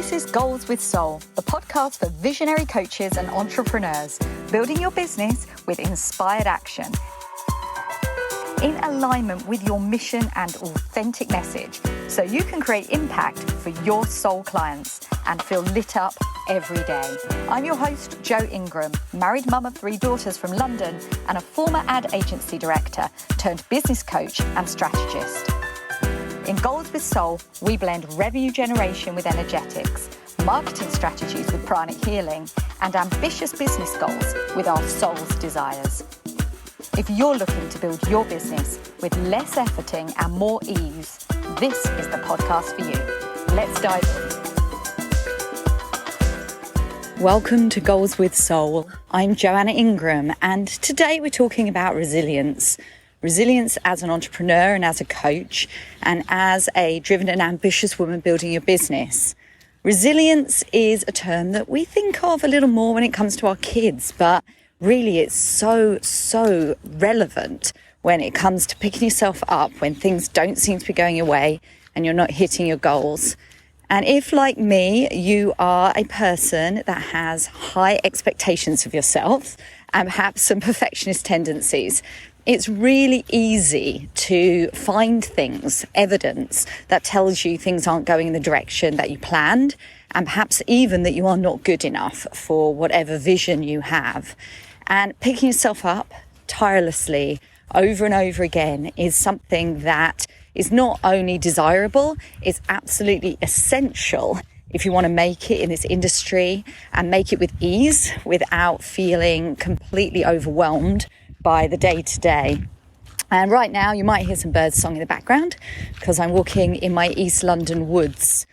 This is Goals with Soul, the podcast for visionary coaches and entrepreneurs, building your business with inspired action. In alignment with your mission and authentic message, so you can create impact for your soul clients and feel lit up every day. I'm your host, Jo Ingram, married mum of 3 daughters from London and a former ad agency director turned business coach and strategist. In Goals with Soul, we blend revenue generation with energetics, marketing strategies with pranic healing, and ambitious business goals with our soul's desires. If you're looking to build your business with less efforting and more ease, this is the podcast for you. Let's dive in. Welcome to Goals with Soul. I'm Joanna Ingram, and today we're talking about resilience. Resilience as an entrepreneur and as a coach, and as a driven and ambitious woman building your business. Resilience is a term that we think of a little more when it comes to our kids, but really it's so relevant when it comes to picking yourself up when things don't seem to be going your way and you're not hitting your goals. And if, like me, you are a person that has high expectations of yourself and perhaps some perfectionist tendencies, it's really easy to find things, evidence that tells you things aren't going in the direction that you planned, and perhaps even that you are not good enough for whatever vision you have. And picking yourself up tirelessly over and over again is something that is not only desirable, it's absolutely essential if you want to make it in this industry and make it with ease without feeling completely overwhelmed by the day-to-day. And right now you might hear some birds song in the background because I'm walking in my East London woods.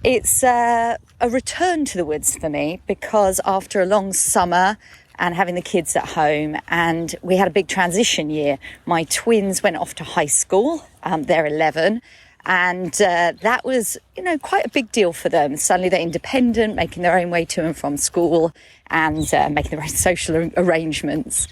It's a return to the woods for me because after a long summer and having the kids at home, and we had a big transition year. My twins went off to high school, they're 11, and that was, quite a big deal for them. Suddenly they're independent, making their own way to and from school and making their own social arrangements.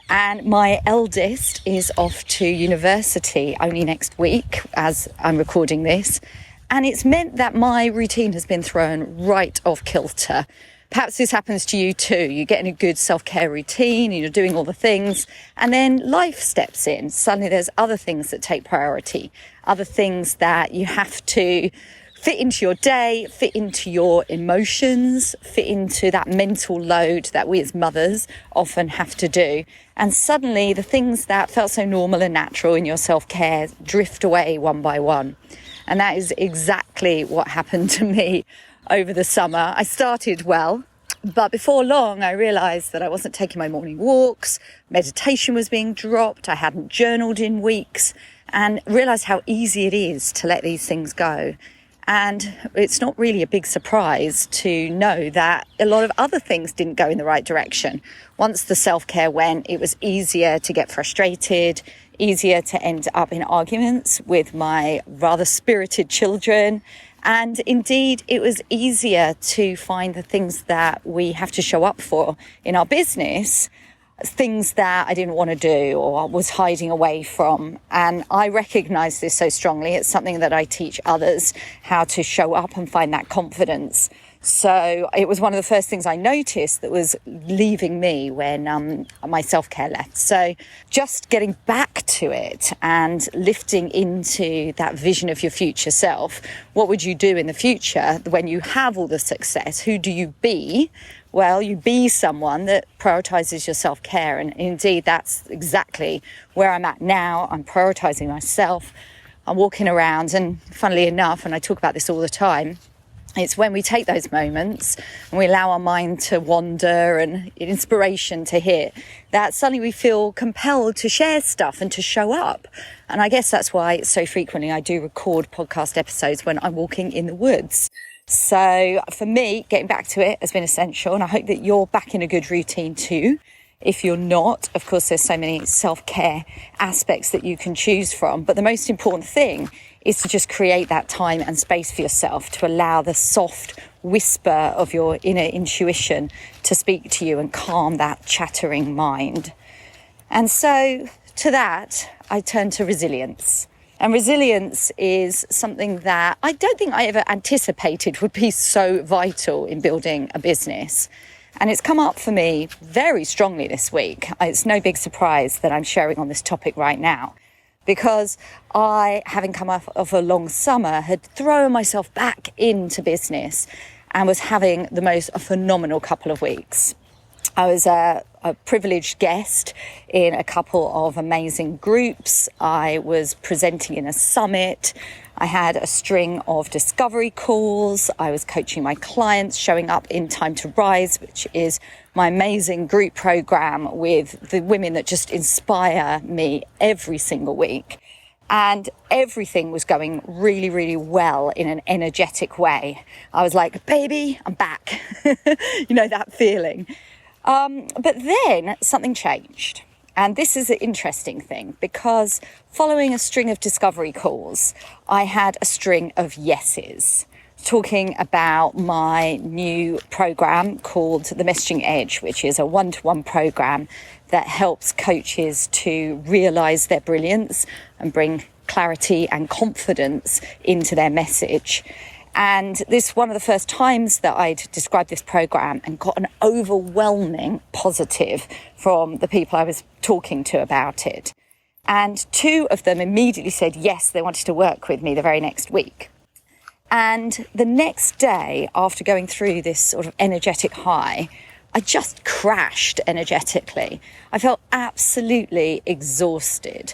And my eldest is off to university only next week as I'm recording this. And it's meant that my routine has been thrown right off kilter. Perhaps this happens to you too. You get in a good self-care routine and you're doing all the things, and then life steps in. Suddenly there's other things that take priority, other things that you have to fit into your day, fit into your emotions, fit into that mental load that we as mothers often have to do. And suddenly the things that felt so normal and natural in your self-care drift away one by one. And that is exactly what happened to me over the summer. I started well, but before long I realised that I wasn't taking my morning walks, meditation was being dropped, I hadn't journaled in weeks, and realised how easy it is to let these things go. And it's not really a big surprise to know that a lot of other things didn't go in the right direction. Once the self-care went, it was easier to get frustrated, easier to end up in arguments with my rather spirited children. And indeed, it was easier to find the things that we have to show up for in our business, things that I didn't want to do or was hiding away from. And I recognize this so strongly. It's something that I teach others, how to show up and find that confidence. So it was one of the first things I noticed that was leaving me when my self-care left. So just getting back to it and lifting into that vision of your future self. What would you do in the future when you have all the success? Who do you be? Well, you be someone that prioritizes your self-care. And indeed, that's exactly where I'm at now. I'm prioritizing myself. I'm walking around, and funnily enough, and I talk about this all the time, it's when we take those moments and we allow our mind to wander and inspiration to hit, that suddenly we feel compelled to share stuff and to show up. And I guess that's why so frequently I do record podcast episodes when I'm walking in the woods. So for me, getting back to it has been essential, and I hope that you're back in a good routine too. If you're not, of course, there's so many self-care aspects that you can choose from. But the most important thing is to just create that time and space for yourself to allow the soft whisper of your inner intuition to speak to you and calm that chattering mind. And so to that, I turn to resilience. And resilience is something that I don't think I ever anticipated would be so vital in building a business. And it's come up for me very strongly this week. It's no big surprise that I'm sharing on this topic right now, because I, having come off of a long summer, had thrown myself back into business and was having the most phenomenal couple of weeks. I was a privileged guest in a couple of amazing groups. I was presenting in a summit. I had a string of discovery calls. I was coaching my clients, showing up in Time to Rise, which is my amazing group program with the women that just inspire me every single week. And everything was going really, really well in an energetic way. I was like, baby, I'm back. You know, that feeling. But then something changed. And this is an interesting thing, because following a string of discovery calls, I had a string of yeses, talking about my new program called The Messaging Edge, which is a one-to-one program that helps coaches to realize their brilliance and bring clarity and confidence into their message. And this is one of the first times that I'd described this program and got an overwhelming positive from the people I was talking to about it. And 2 of them immediately said yes, they wanted to work with me the very next week. And the next day, after going through this sort of energetic high, I just crashed energetically. I felt absolutely exhausted.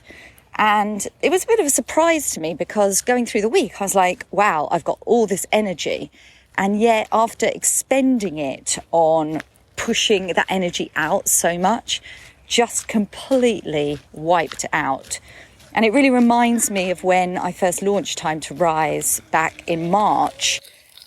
And it was a bit of a surprise to me, because going through the week, I was like, wow, I've got all this energy. And yet after expending it on pushing that energy out so much, just completely wiped out. And it really reminds me of when I first launched Time to Rise back in March.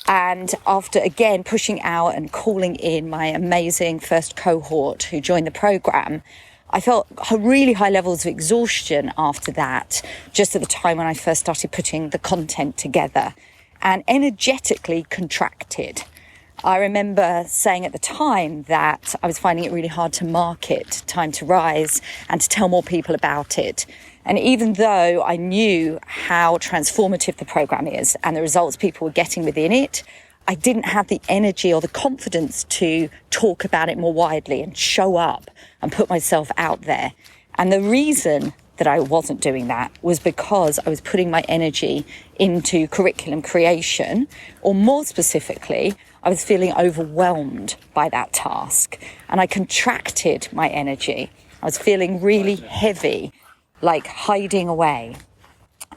And after, again, pushing out and calling in my amazing first cohort who joined the program, I felt really high levels of exhaustion after that, just at the time when I first started putting the content together, and energetically contracted. I remember saying at the time that I was finding it really hard to market Time to Rise and to tell more people about it. And even though I knew how transformative the program is and the results people were getting within it, I didn't have the energy or the confidence to talk about it more widely and show up and put myself out there. And the reason that I wasn't doing that was because I was putting my energy into curriculum creation, or more specifically, I was feeling overwhelmed by that task, and I contracted my energy. I was feeling really heavy, like hiding away.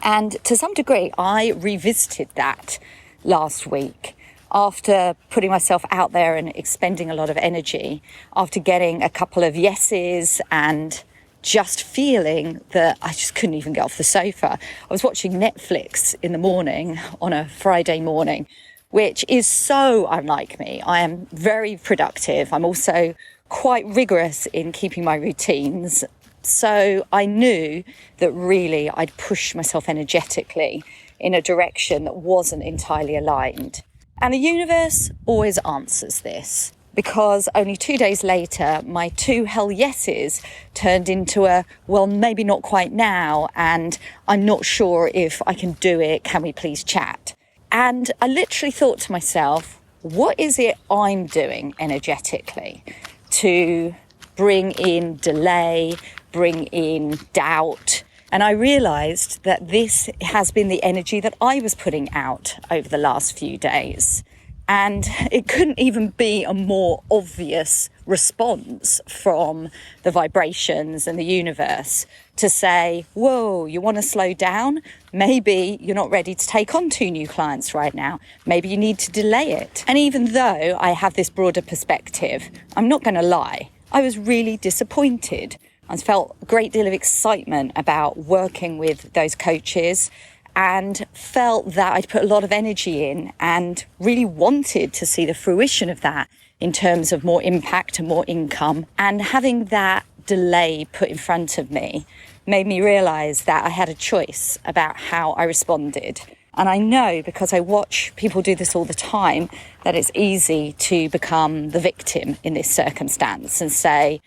And to some degree, I revisited that last week. After putting myself out there and expending a lot of energy, after getting a couple of yeses and just feeling that I just couldn't even get off the sofa. I was watching Netflix in the morning on a Friday morning, which is so unlike me. I am very productive. I'm also quite rigorous in keeping my routines. So I knew that really I'd pushed myself energetically in a direction that wasn't entirely aligned. And the universe always answers this, because only 2 days later, my 2 hell yeses turned into a, well, maybe not quite now, and I'm not sure if I can do it. Can we please chat? And I literally thought to myself, what is it I'm doing energetically to bring in delay, bring in doubt? And I realized that this has been the energy that I was putting out over the last few days. And it couldn't even be a more obvious response from the vibrations and the universe to say, whoa, you want to slow down? Maybe you're not ready to take on 2 new clients right now. Maybe you need to delay it. And even though I have this broader perspective, I'm not going to lie, I was really disappointed. I felt a great deal of excitement about working with those coaches, and felt that I'd put a lot of energy in and really wanted to see the fruition of that in terms of more impact and more income. And having that delay put in front of me made me realize that I had a choice about how I responded. And I know, because I watch people do this all the time, that it's easy to become the victim in this circumstance and say,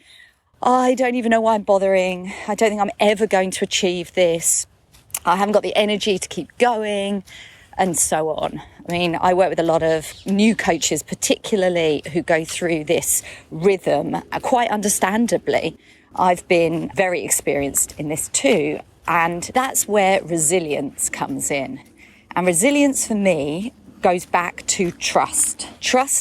I don't even know why I'm bothering. I don't think I'm ever going to achieve this. I haven't got the energy to keep going, and so on. I mean, I work with a lot of new coaches, particularly who go through this rhythm, quite understandably. I've been very experienced in this too, and that's where resilience comes in. And resilience for me goes back to trust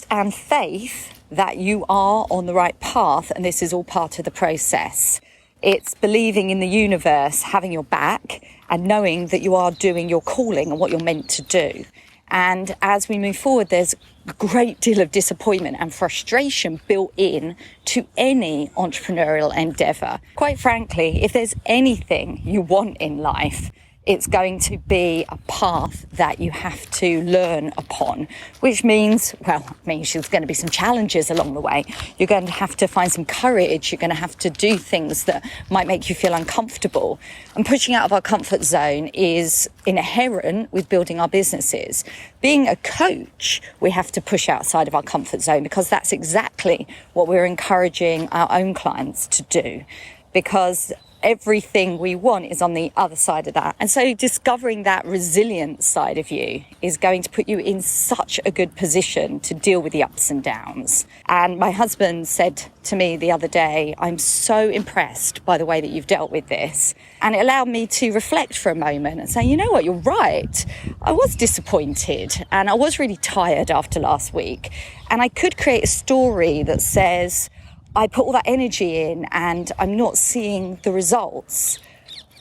and faith that you are on the right path, and this is all part of the process. It's believing in the universe, having your back, and knowing that you are doing your calling and what you're meant to do. And as we move forward, there's a great deal of disappointment and frustration built in to any entrepreneurial endeavor. Quite frankly, if there's anything you want in life, it's going to be a path that you have to learn upon, which means there's going to be some challenges along the way. You're going to have to find some courage. You're going to have to do things that might make you feel uncomfortable. And pushing out of our comfort zone is inherent with building our businesses. Being a coach, we have to push outside of our comfort zone, because that's exactly what we're encouraging our own clients to do, because everything we want is on the other side of that. And so discovering that resilient side of you is going to put you in such a good position to deal with the ups and downs. And my husband said to me the other day, I'm so impressed by the way that you've dealt with this. And it allowed me to reflect for a moment and say, you know what, you're right. I was disappointed and I was really tired after last week. And I could create a story that says, I put all that energy in and I'm not seeing the results.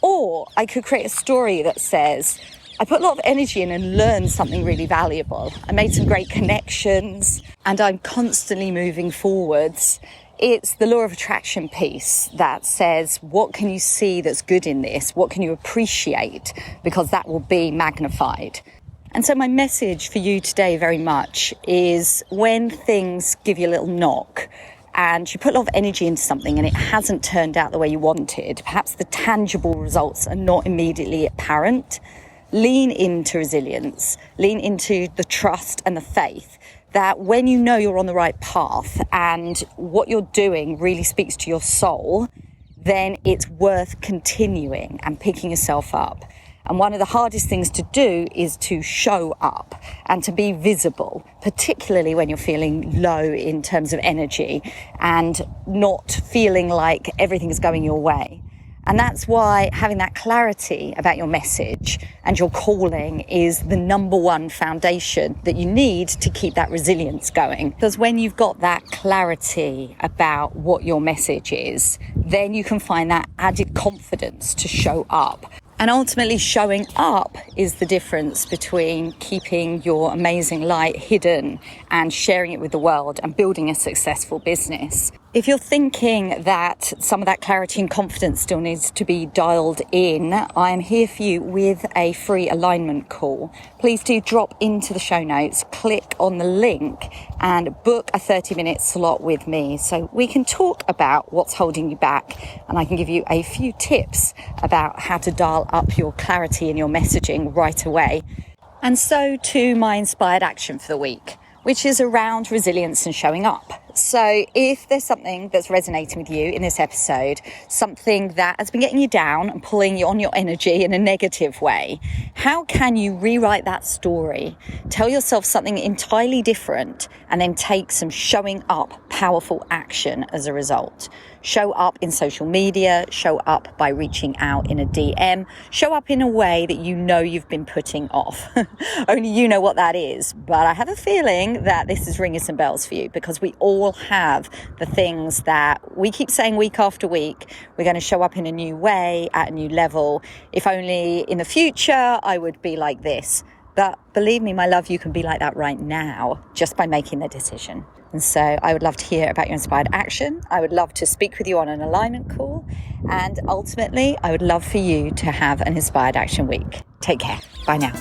Or I could create a story that says, I put a lot of energy in and learned something really valuable. I made some great connections and I'm constantly moving forwards. It's the law of attraction piece that says, what can you see that's good in this? What can you appreciate? Because that will be magnified. And so my message for you today very much is, when things give you a little knock, and you put a lot of energy into something and it hasn't turned out the way you wanted, perhaps the tangible results are not immediately apparent, lean into resilience, lean into the trust and the faith that when you know you're on the right path and what you're doing really speaks to your soul, then it's worth continuing and picking yourself up. And one of the hardest things to do is to show up and to be visible, particularly when you're feeling low in terms of energy and not feeling like everything is going your way. And that's why having that clarity about your message and your calling is the number one foundation that you need to keep that resilience going. Because when you've got that clarity about what your message is, then you can find that added confidence to show up. And ultimately, showing up is the difference between keeping your amazing light hidden and sharing it with the world and building a successful business. If you're thinking that some of that clarity and confidence still needs to be dialed in, I am here for you with a free alignment call. Please do drop into the show notes, click on the link and book a 30-minute slot with me so we can talk about what's holding you back, and I can give you a few tips about how to dial up your clarity and your messaging right away. And so to my inspired action for the week, which is around resilience and showing up. So if there's something that's resonating with you in this episode, something that has been getting you down and pulling you on your energy in a negative way, how can you rewrite that story, tell yourself something entirely different, and then take some showing up powerful action as a result? Show up in social media, show up by reaching out in a DM, show up in a way that you know you've been putting off. Only you know what that is. But I have a feeling that this is ringing some bells for you, because we all have the things that we keep saying week after week. We're going to show up in a new way, at a new level. If only in the future I would be like this. But believe me, my love, you can be like that right now just by making the decision. And so I would love to hear about your inspired action. I would love to speak with you on an alignment call. And ultimately, I would love for you to have an inspired action week. Take care. Bye now.